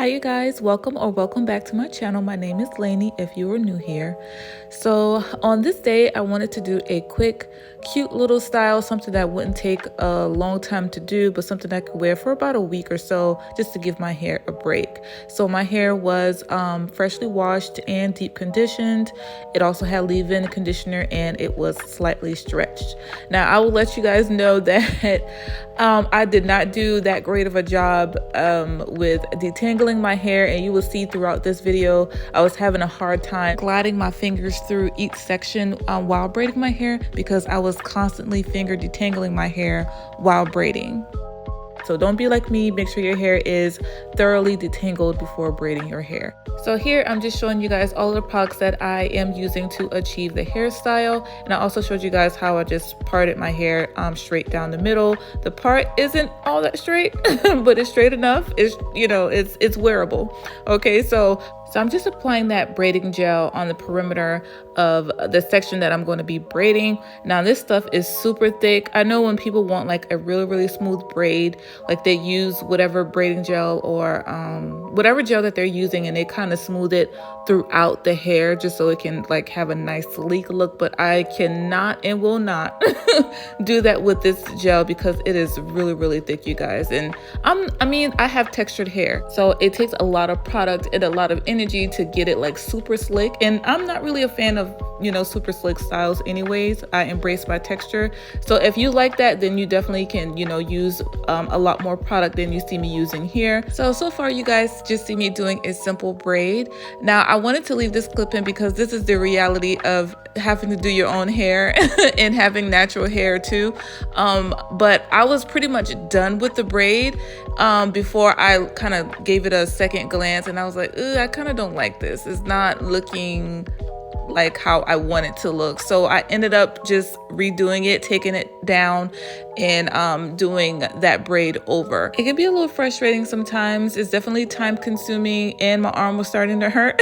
you guys, welcome back to my channel. My name is Lannie if you are new here. So on this day I wanted to do a quick cute little style, something that wouldn't take a long time to do, but something I could wear for about a week or so just to give my hair a break. So my hair was freshly washed and deep conditioned. It also had leave-in conditioner and it was slightly stretched. Now I will let you guys know that I did not do that great of a job with detangling my hair, and you will see throughout this video I was having a hard time gliding my fingers through each section while braiding my hair because I was constantly finger detangling my hair while braiding. So don't be like me, make sure your hair is thoroughly detangled before braiding your hair. So here I'm just showing you guys all of the products that I am using to achieve the hairstyle. And I also showed you guys how I just parted my hair straight down the middle. The part isn't all that straight, but it's straight enough. It's, you know, it's wearable. Okay, so I'm just applying that braiding gel on the perimeter of the section that I'm going to be braiding. Now this stuff is super thick. I know when people want like a really smooth braid, like they use whatever braiding gel or whatever gel that they're using, and they kind of smooth it throughout the hair just so it can like have a nice sleek look. But I cannot and will not do that with this gel because it is really thick, you guys. And I have textured hair, so it takes a lot of product and a lot of energy to get it like super slick, and I'm not really a fan of, you know, super slick styles anyways. I embrace my texture. So if you like that, then you definitely can, you know, use a lot more product than you see me using here. So far you guys just see me doing a simple braid. Now I wanted to leave this clip in because this is the reality of having to do your own hair and having natural hair too. But I was pretty much done with the braid before I kind of gave it a second glance, and I was like, I kind of don't like this. It's not looking like how I want it to look. So I ended up just redoing it, taking it down and doing that braid over. It can be a little frustrating sometimes. It's definitely time consuming and my arm was starting to hurt.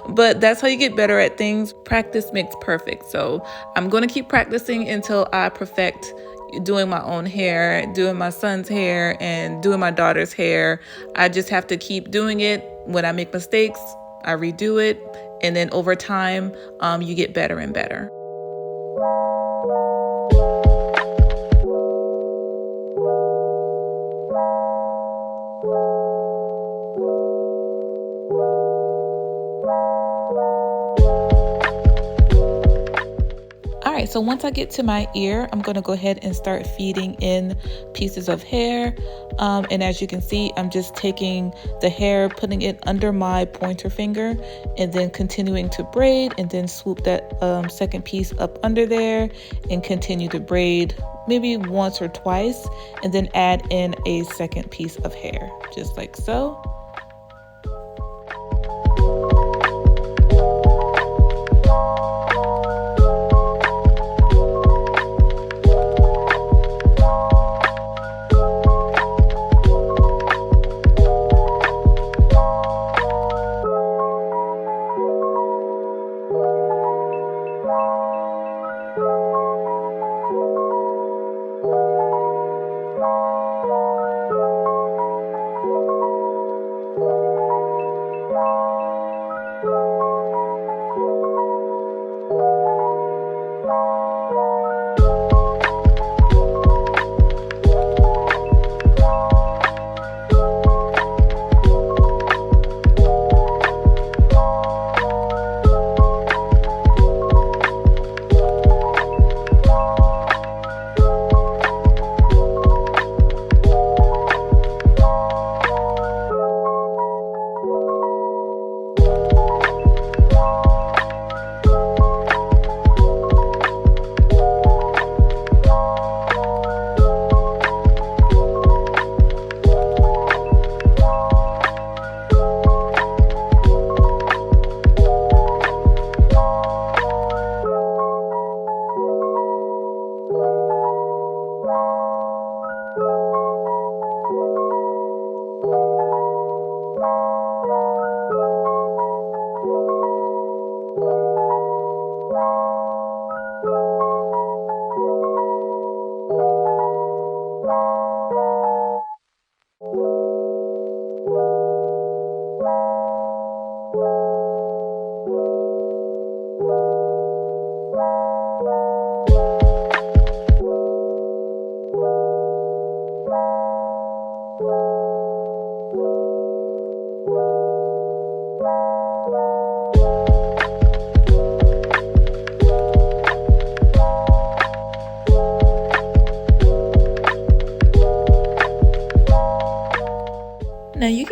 But that's how you get better at things. Practice makes perfect. So I'm going to keep practicing until I perfect doing my own hair, doing my son's hair, and doing my daughter's hair. I just have to keep doing it. When I make mistakes, I redo it, and then over time, you get better and better. Alright, so once I get to my ear, I'm going to go ahead and start feeding in pieces of hair. And as you can see, I'm just taking the hair, putting it under my pointer finger, and then continuing to braid, and then swoop that second piece up under there and continue to braid maybe once or twice, and then add in a second piece of hair, just like so.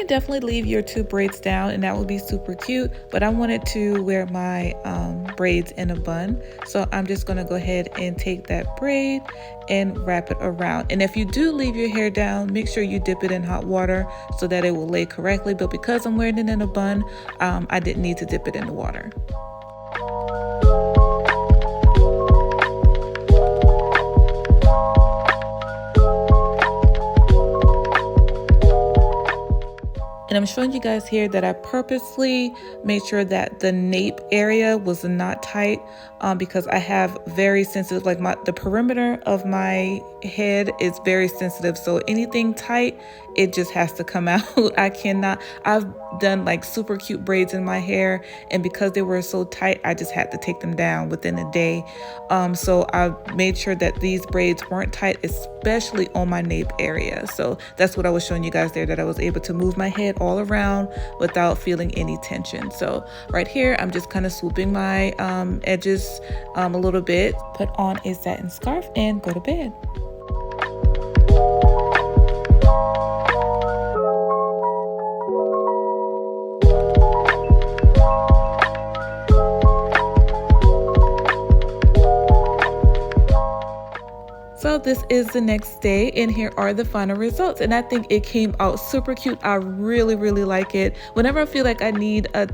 can definitely leave your 2 braids down and that would be super cute, but I wanted to wear my braids in a bun. So I'm just going to go ahead and take that braid and wrap it around. And if you do leave your hair down, make sure you dip it in hot water so that it will lay correctly. But because I'm wearing it in a bun, I didn't need to dip it in the water. And I'm showing you guys here that I purposely made sure that the nape area was not tight because I have very sensitive, like the perimeter of my head is very sensitive. So anything tight, it just has to come out. I've done like super cute braids in my hair, and because they were so tight, I just had to take them down within a day. So I made sure that these braids weren't tight, especially on my nape area. So that's what I was showing you guys there, that I was able to move my head all around without feeling any tension. So right here, I'm just kind of swooping my edges a little bit, put on a satin scarf, and go to bed. So this is the next day, and here are the final results, and I think it came out super cute. I really like it. Whenever I feel like I need a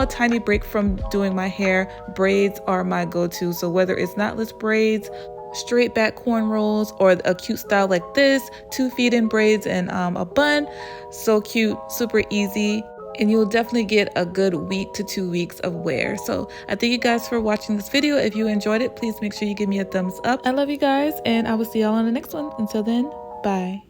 tiny break from doing my hair, braids are my go-to. So whether it's knotless braids, straight back cornrows, or a cute style like this, 2 feed-in braids and a bun, so cute, super easy. And you'll definitely get a good week to 2 weeks of wear. So I thank you guys for watching this video. If you enjoyed it, please make sure you give me a thumbs up. I love you guys, and I will see y'all on the next one. Until then, bye.